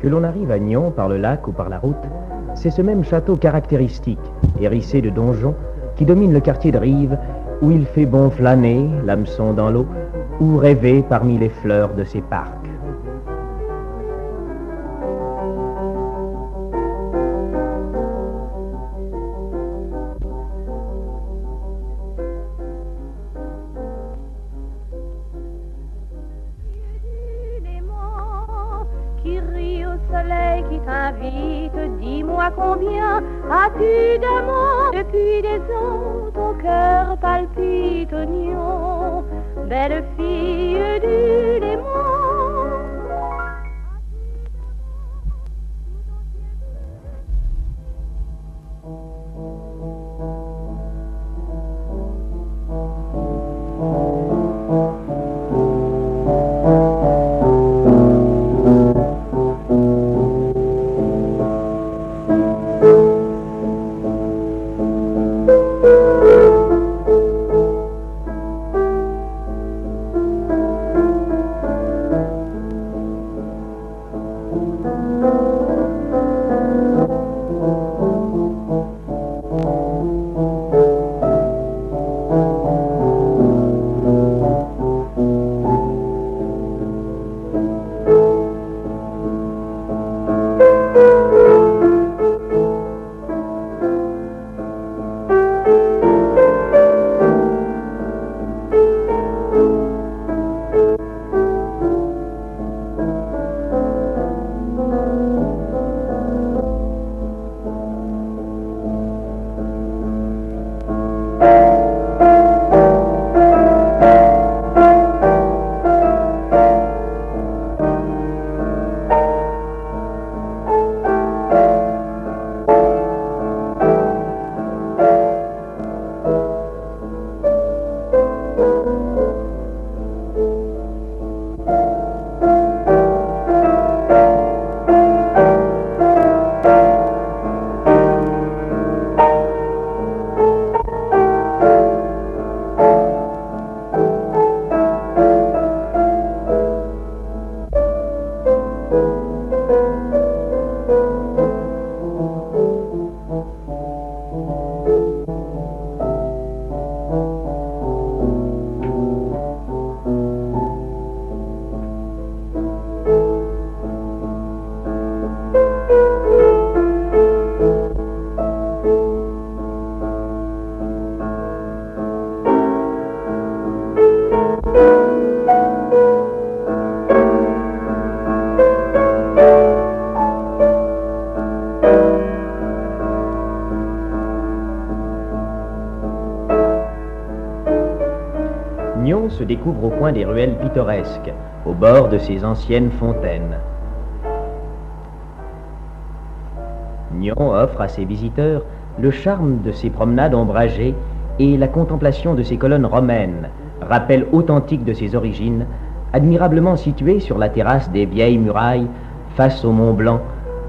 Que l'on arrive à Nyon par le lac ou par la route, c'est ce même château caractéristique, hérissé de donjons, qui domine le quartier de Rive, où il fait bon flâner, l'hameçon dans l'eau, ou rêver parmi les fleurs de ses parcs. Soleil qui t'invite, dis-moi combien as-tu d'amants depuis des ans, ton cœur palpite au Nyon, belle fille du Léman. Nyon se découvre au coin des ruelles pittoresques, au bord de ces anciennes fontaines. Nyon offre à ses visiteurs le charme de ses promenades ombragées et la contemplation de ses colonnes romaines, rappel authentique de ses origines, admirablement situées sur la terrasse des vieilles murailles face au Mont Blanc,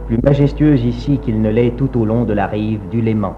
plus majestueuse ici qu'il ne l'est tout au long de la rive du Léman.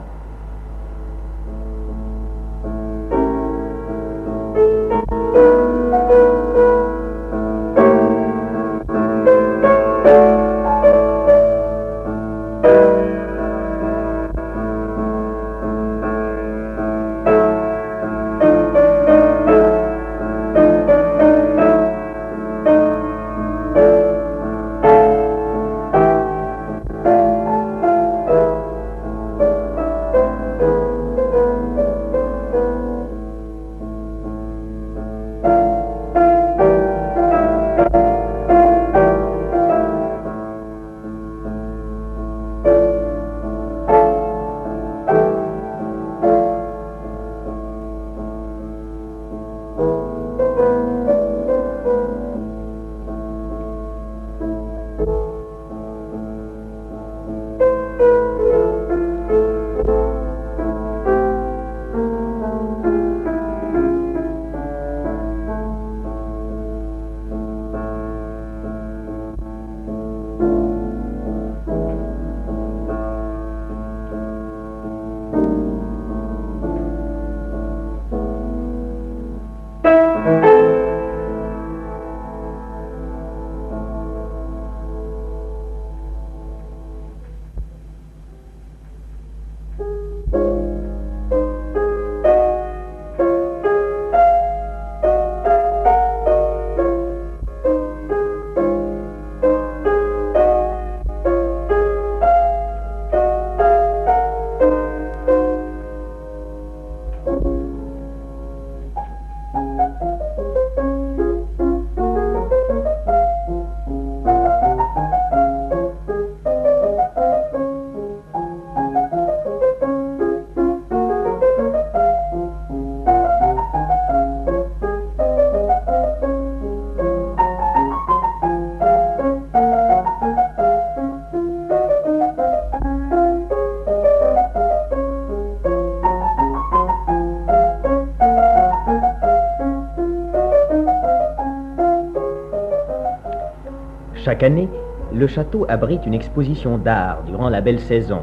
Chaque année, le château abrite une exposition d'art durant la belle saison.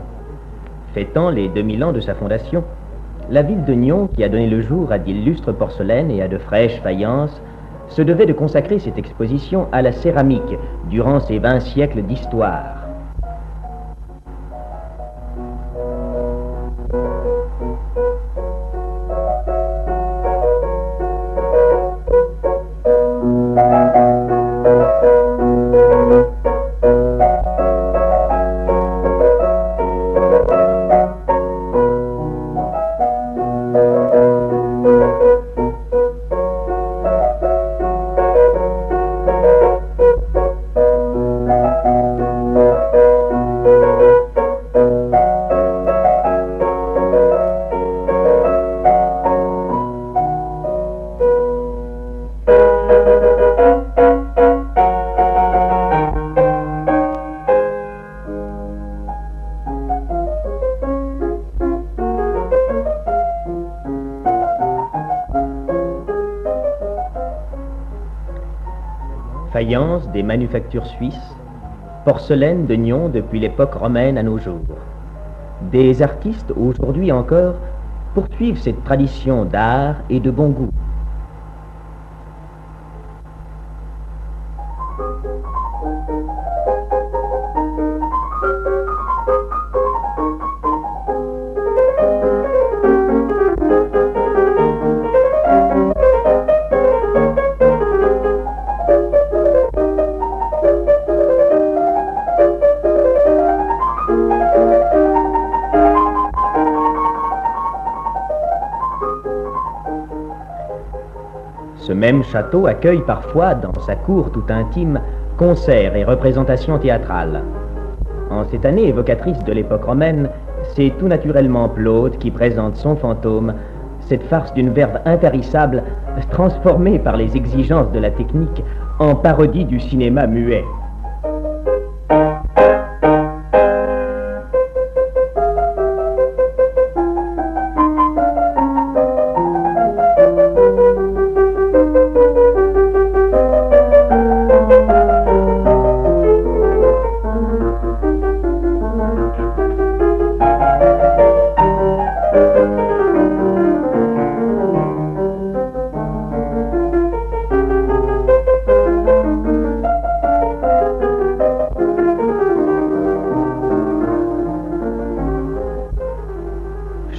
Fêtant les 2000 ans de sa fondation, la ville de Nyons, qui a donné le jour à d'illustres porcelaines et à de fraîches faïences, se devait de consacrer cette exposition à la céramique durant ses 20 siècles d'histoire. Faïence des manufactures suisses, porcelaine de Nyons depuis l'époque romaine à nos jours. Des artistes, aujourd'hui encore, poursuivent cette tradition d'art et de bon goût. Ce même château accueille parfois, dans sa cour tout intime, concerts et représentations théâtrales. En cette année évocatrice de l'époque romaine, c'est tout naturellement Plaute qui présente son fantôme, cette farce d'une verve intarissable, transformée par les exigences de la technique en parodie du cinéma muet.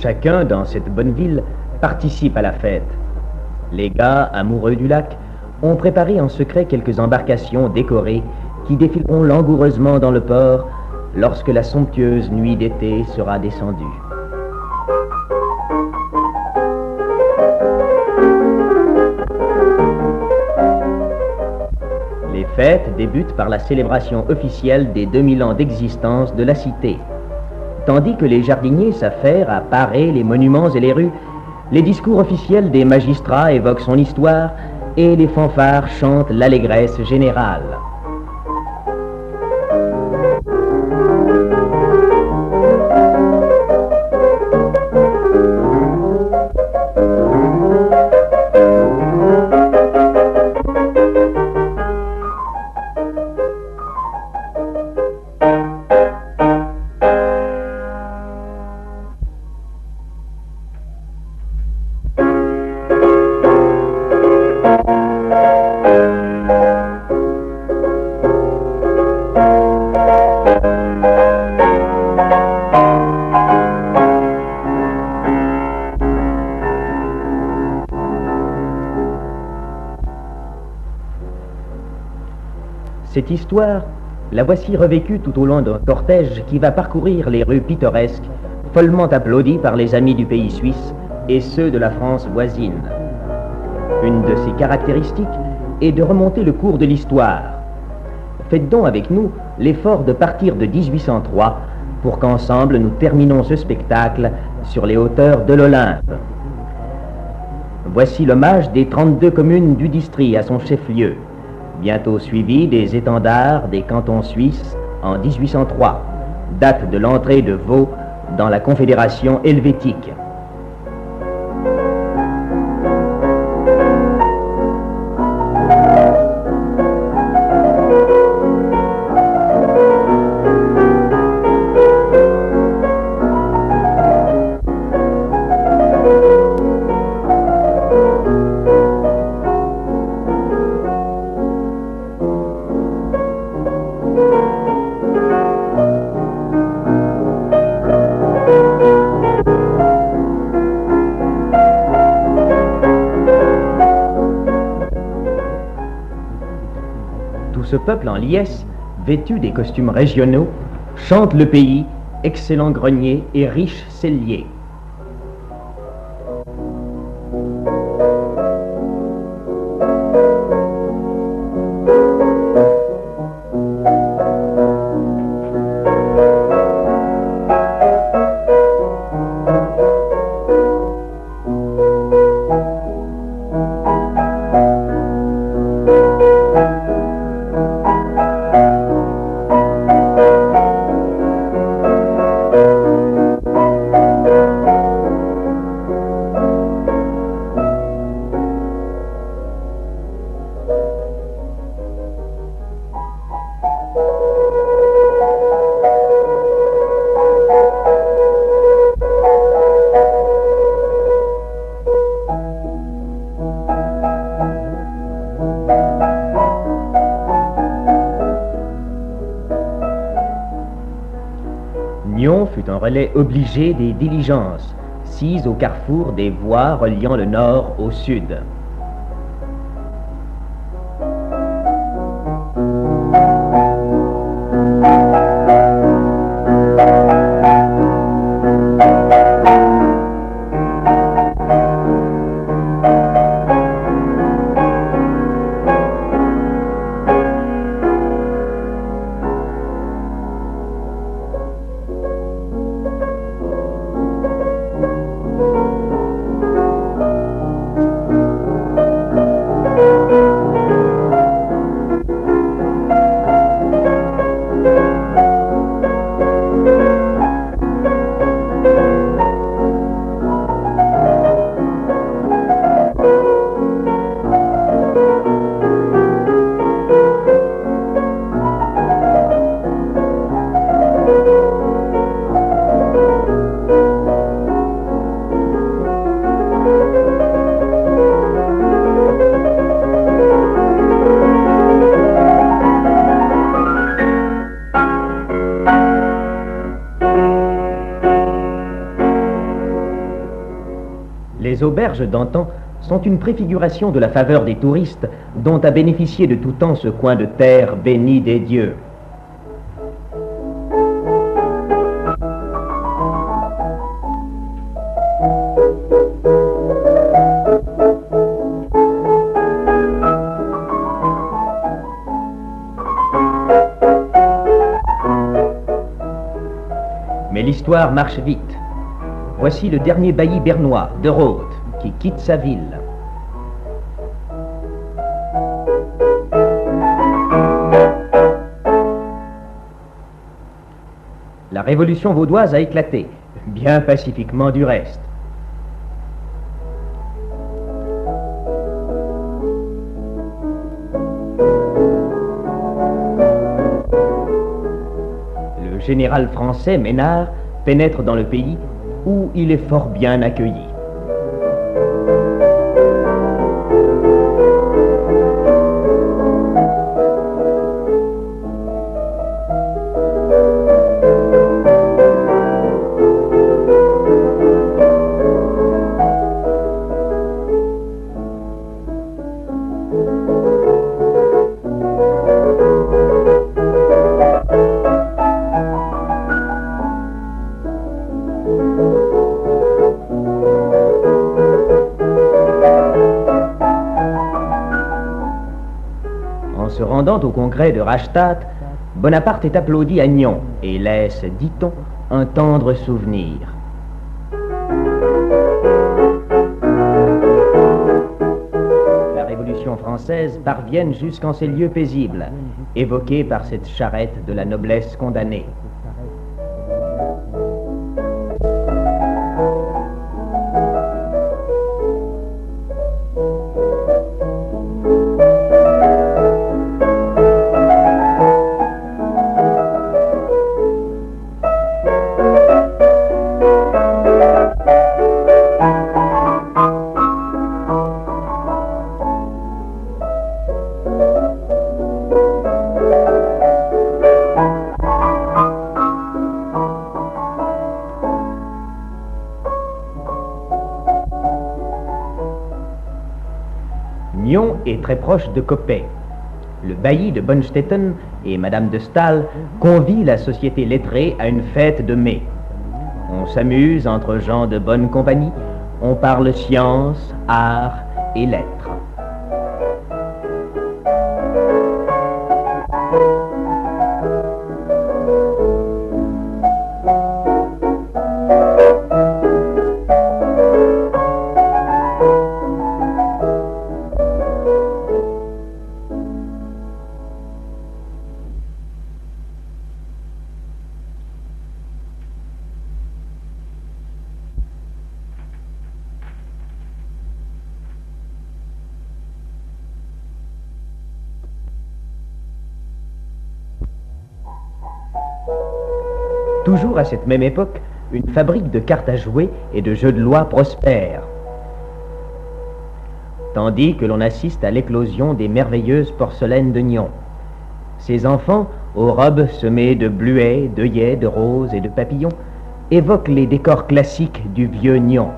Chacun, dans cette bonne ville, participe à la fête. Les gars, amoureux du lac, ont préparé en secret quelques embarcations décorées qui défileront langoureusement dans le port lorsque la somptueuse nuit d'été sera descendue. Les fêtes débutent par la célébration officielle des 2000 ans d'existence de la cité. Tandis que les jardiniers s'affairent à parer les monuments et les rues, les discours officiels des magistrats évoquent son histoire et les fanfares chantent l'allégresse générale. Cette histoire, la voici revécue tout au long d'un cortège qui va parcourir les rues pittoresques, follement applaudi par les amis du pays suisse et ceux de la France voisine. Une de ses caractéristiques est de remonter le cours de l'histoire. Faites donc avec nous l'effort de partir de 1803 pour qu'ensemble nous terminons ce spectacle sur les hauteurs de l'Olympe. Voici l'hommage des 32 communes du district à son chef-lieu, bientôt suivi des étendards des cantons suisses en 1803, date de l'entrée de Vaud dans la Confédération helvétique. ce peuple en liesse, vêtu des costumes régionaux, chante le pays, excellent grenier et riche cellier. Nyon fut un relais obligé des diligences, sises au carrefour des voies reliant le nord au sud. Les auberges d'antan sont une préfiguration de la faveur des touristes dont a bénéficié de tout temps ce coin de terre béni des dieux. Mais l'histoire marche vite. Voici le dernier bailli bernois, de Rothe, qui quitte sa ville. La révolution vaudoise a éclaté, bien pacifiquement du reste. Le général français Ménard pénètre dans le pays où il est fort bien accueilli. En se rendant au congrès de Rastatt, Bonaparte est applaudi à Nyon et laisse, dit-on, un tendre souvenir. La Révolution française parvient jusqu'en ces lieux paisibles, évoqués par cette charrette de la noblesse condamnée. Nyon est très proche de Coppet. Le bailli de Bonstetten et Madame de Staël convient la société lettrée à une fête de mai. On s'amuse entre gens de bonne compagnie, on parle science, art et lettres. Toujours à cette même époque, une fabrique de cartes à jouer et de jeux de loi prospère, tandis que l'on assiste à l'éclosion des merveilleuses porcelaines de Nyon. Ces enfants, aux robes semées de bluets, d'œillets, de roses et de papillons, évoquent les décors classiques du vieux Nyon.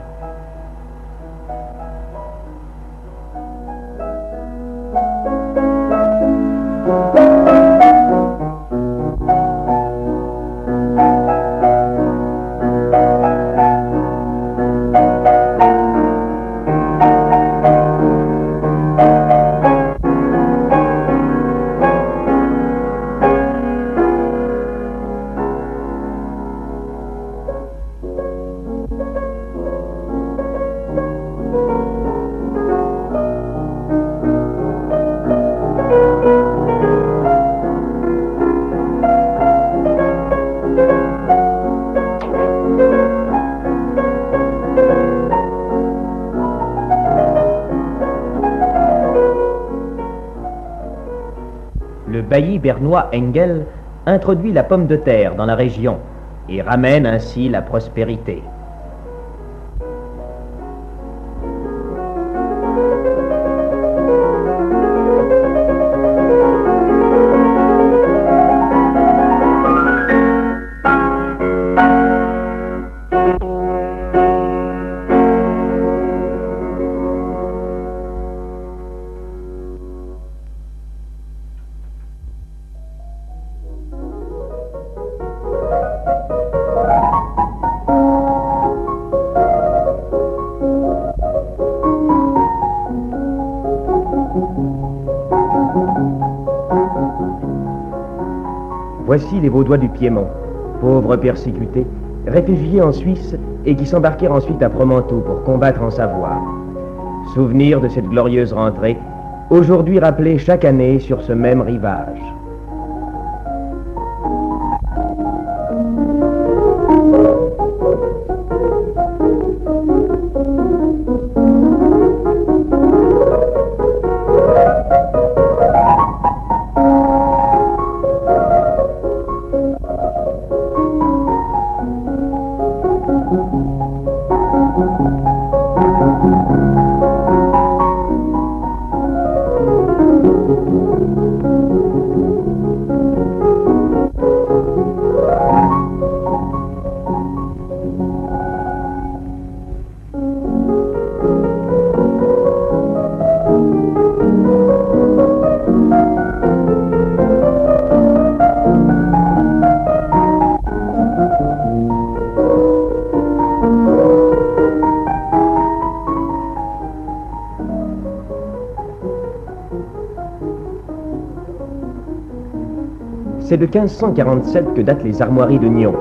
Le bailli bernois Engel introduit la pomme de terre dans la région et ramène ainsi la prospérité. Voici les Vaudois du Piémont, pauvres persécutés, réfugiés en Suisse et qui s'embarquèrent ensuite à Fromenteau pour combattre en Savoie. Souvenir de cette glorieuse rentrée, aujourd'hui rappelée chaque année sur ce même rivage. C'est de 1547 que datent les armoiries de Nyon.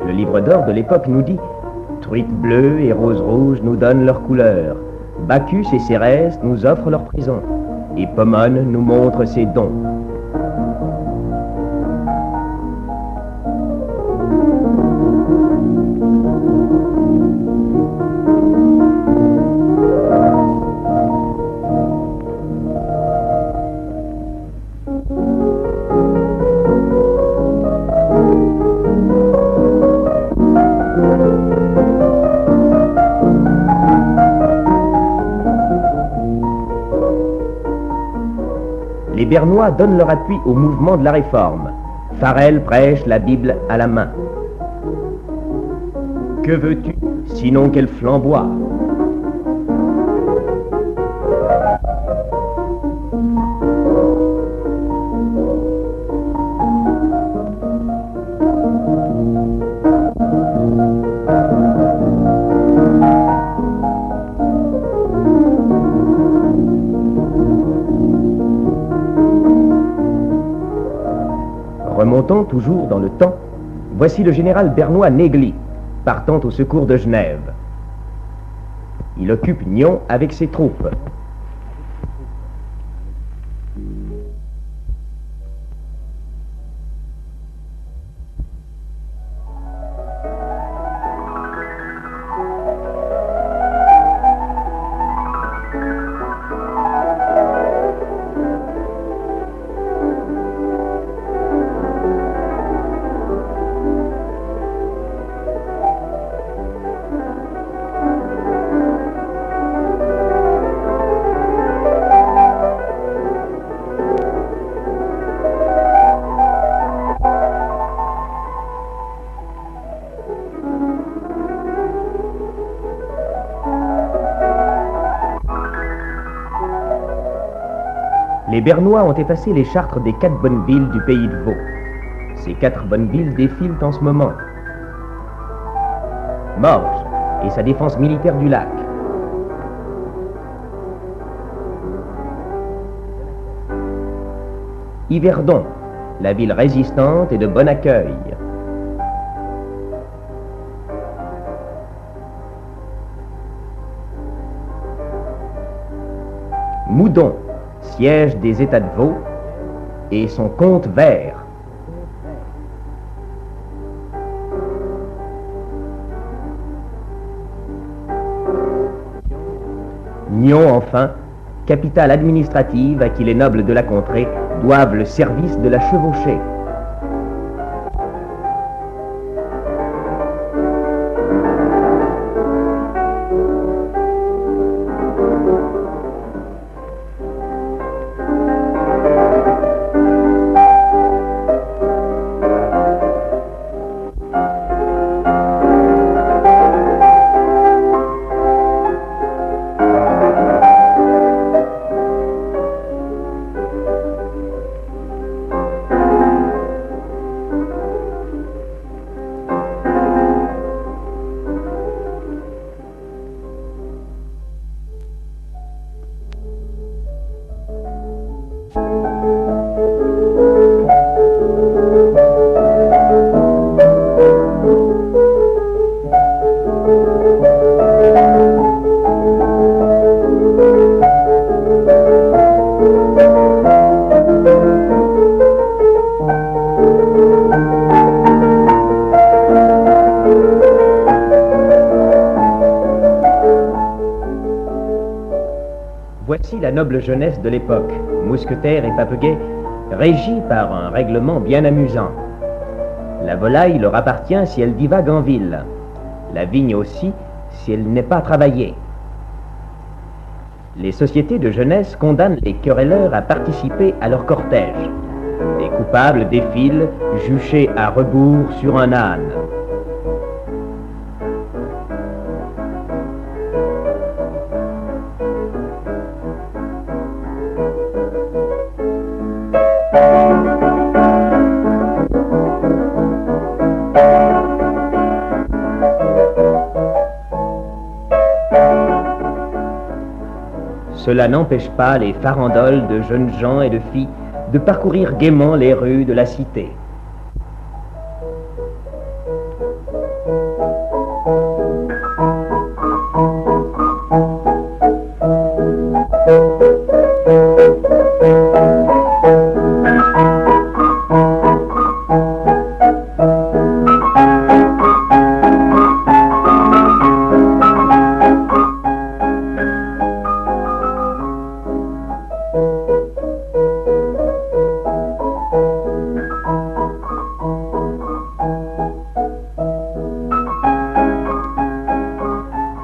Le livre d'or de l'époque nous dit « Truites bleues et roses rouges nous donnent leurs couleurs. Bacchus et Cérès nous offrent leur prison. Et Pomone nous montre ses dons. » Les Bernois donnent leur appui au mouvement de la Réforme. Farel prêche la Bible à la main. Que veux-tu, sinon qu'elle flamboie ? Remontons toujours dans le temps. Voici le général bernois Négli, partant au secours de Genève. Il occupe Nyon avec ses troupes. Les Bernois ont effacé les chartres des 4 bonnes villes du pays de Vaud. Ces 4 bonnes villes défilent en ce moment. Morges et sa défense militaire du lac. Yverdon, la ville résistante et de bon accueil. Moudon, siège des États de Vaud, et son comte vert. Nyon, enfin, capitale administrative à qui les nobles de la contrée doivent le service de la chevauchée. Voici la noble jeunesse de l'époque, mousquetaires et papegais, régie par un règlement bien amusant. La volaille leur appartient si elle divague en ville, la vigne aussi si elle n'est pas travaillée. Les sociétés de jeunesse condamnent les querelleurs à participer à leur cortège. Les coupables défilent, juchés à rebours sur un âne. Cela n'empêche pas les farandoles de jeunes gens et de filles de parcourir gaiement les rues de la cité.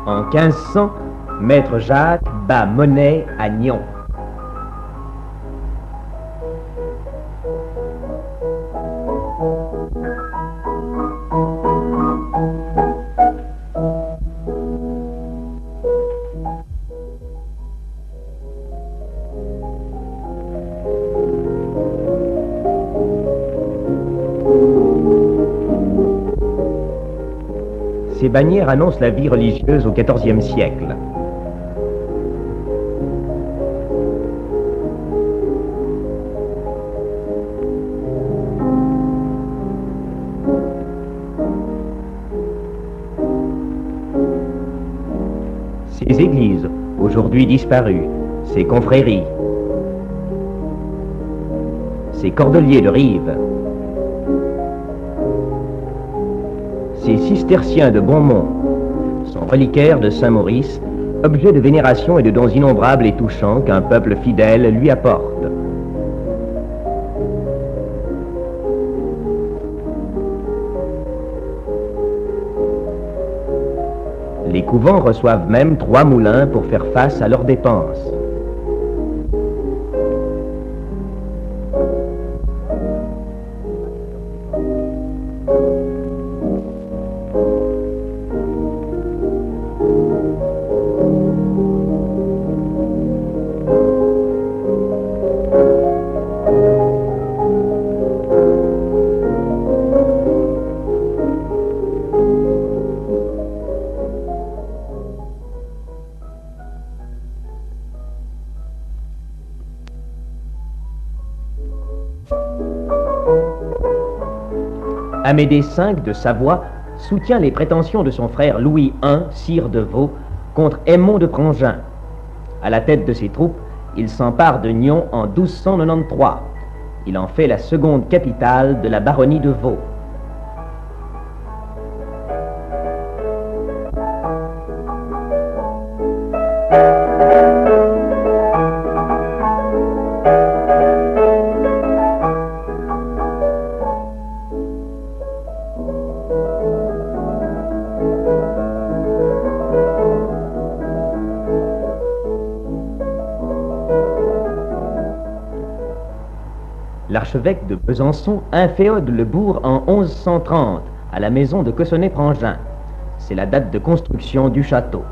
En 1500, Maître Jacques bat monnaie à Nyon. Ces bannières annoncent la vie religieuse au XIVe siècle. aujourd'hui disparues, ses confréries, ses cordeliers de rive, ses cisterciens de Bonmont, son reliquaire de Saint-Maurice, objet de vénération et de dons innombrables et touchants qu'un peuple fidèle lui apporte. Les couvents reçoivent même 3 moulins pour faire face à leurs dépenses. Amédée V de Savoie soutient les prétentions de son frère Louis I, sire de Vaud, contre Aymon de Prangin. À la tête de ses troupes, il s'empare de Nyons en 1293. Il en fait la seconde capitale de la baronnie de Vaud. L'archevêque de Besançon inféode le bourg en 1130 à la maison de Cossonay-Prangin. C'est la date de construction du château.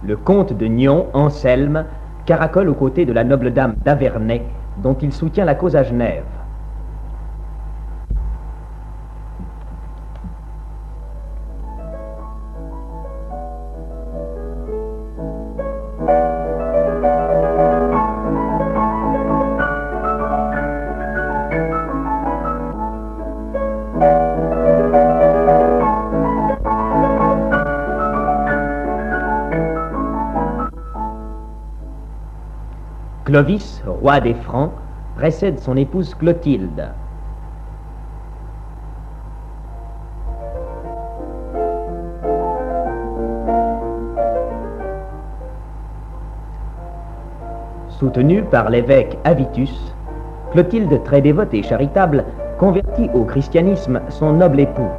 Le comte de Nyons, Anselme, caracole aux côtés de la noble dame d'Avernay, dont il soutient la cause à Genève. Clovis, roi des Francs, précède son épouse Clotilde. Soutenue par l'évêque Avitus, Clotilde, très dévote et charitable, convertit au christianisme son noble époux.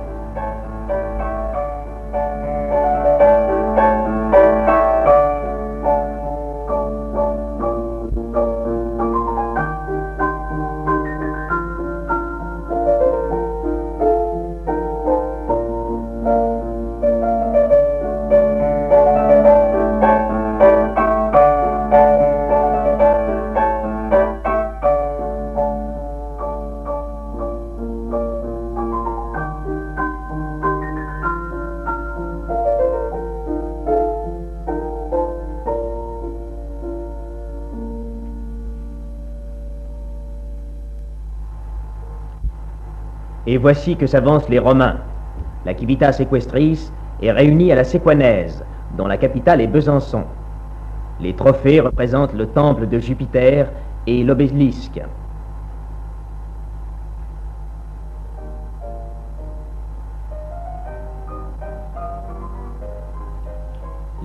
Et voici que s'avancent les Romains. La Civitas Equestris est réunie à la Séquanaise, dont la capitale est Besançon. Les trophées représentent le temple de Jupiter et l'obélisque.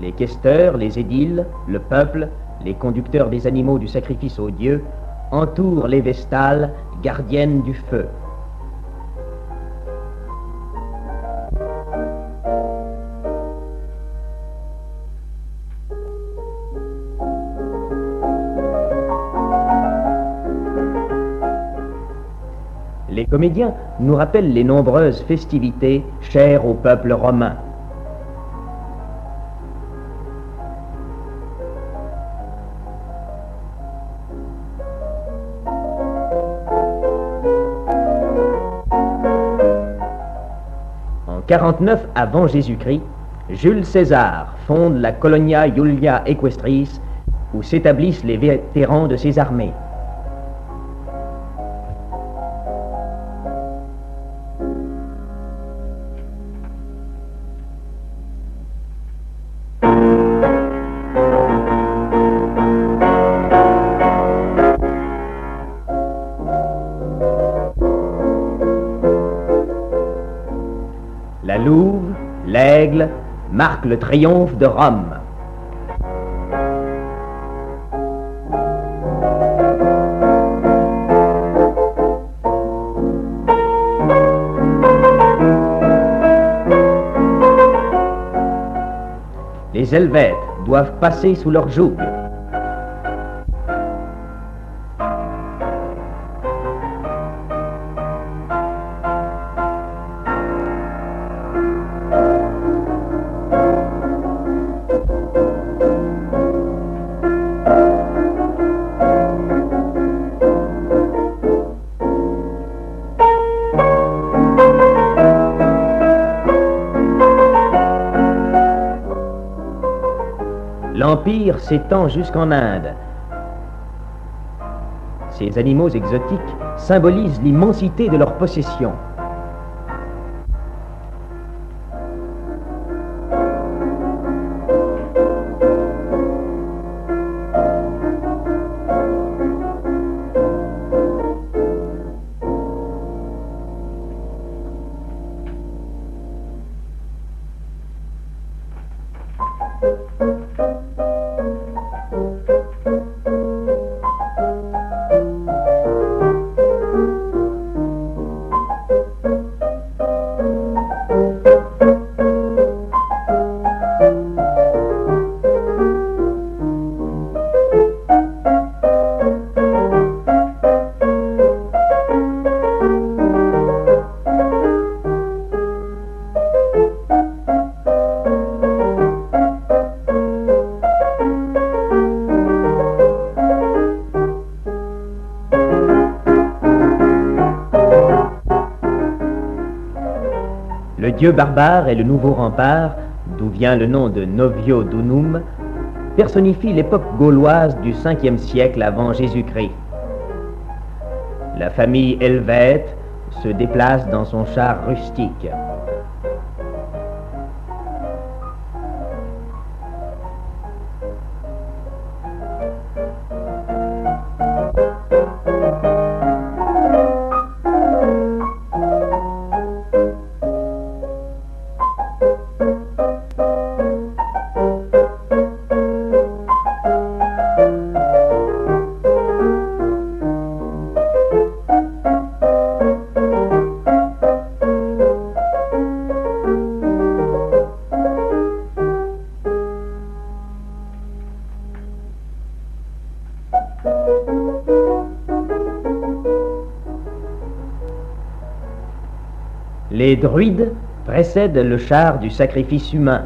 Les questeurs, les édiles, le peuple, les conducteurs des animaux du sacrifice aux dieux, entourent les vestales, gardiennes du feu. Les comédiens nous rappellent les nombreuses festivités chères au peuple romain. En 49 avant Jésus-Christ, Jules César fonde la Colonia Julia Equestris, où s'établissent les vétérans de ses armées. La Louve, l'Aigle, marquent le triomphe de Rome. Les Helvètes doivent passer sous leur joug. L'Empire s'étend jusqu'en Inde. Ces animaux exotiques symbolisent l'immensité de leurs possessions. Le dieu barbare est le nouveau rempart, d'où vient le nom de Novio Dunum, personnifie l'époque gauloise du 5e siècle avant Jésus-Christ. La famille helvète se déplace dans son char rustique. Les druides précèdent le char du sacrifice humain.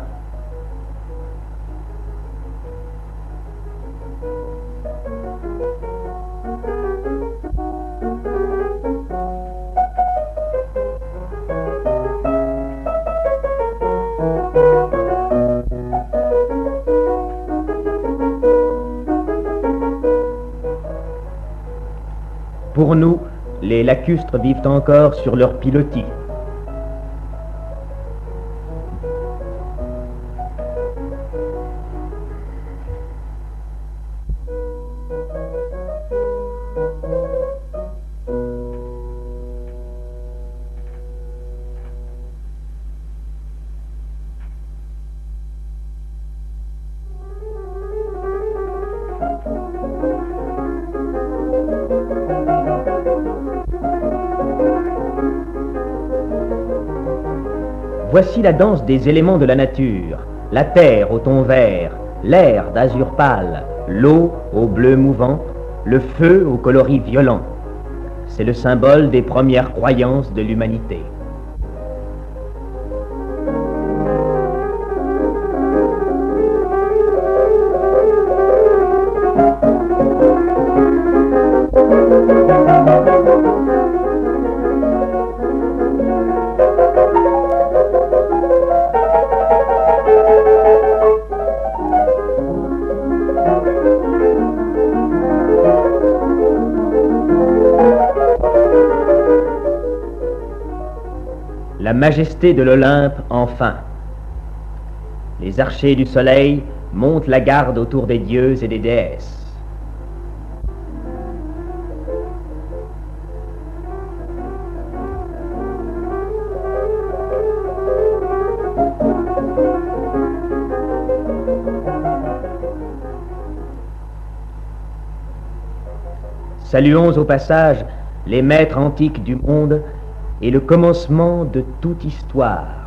Pour nous, les lacustres vivent encore sur leur pilotis. Voici la danse des éléments de la nature, la terre au ton vert, l'air d'azur pâle, l'eau au bleu mouvant, le feu au coloris violent. C'est le symbole des premières croyances de l'humanité. la majesté de l'Olympe enfin. Les archers du soleil montent la garde autour des dieux et des déesses. Saluons au passage les maîtres antiques du monde et le commencement de toute histoire.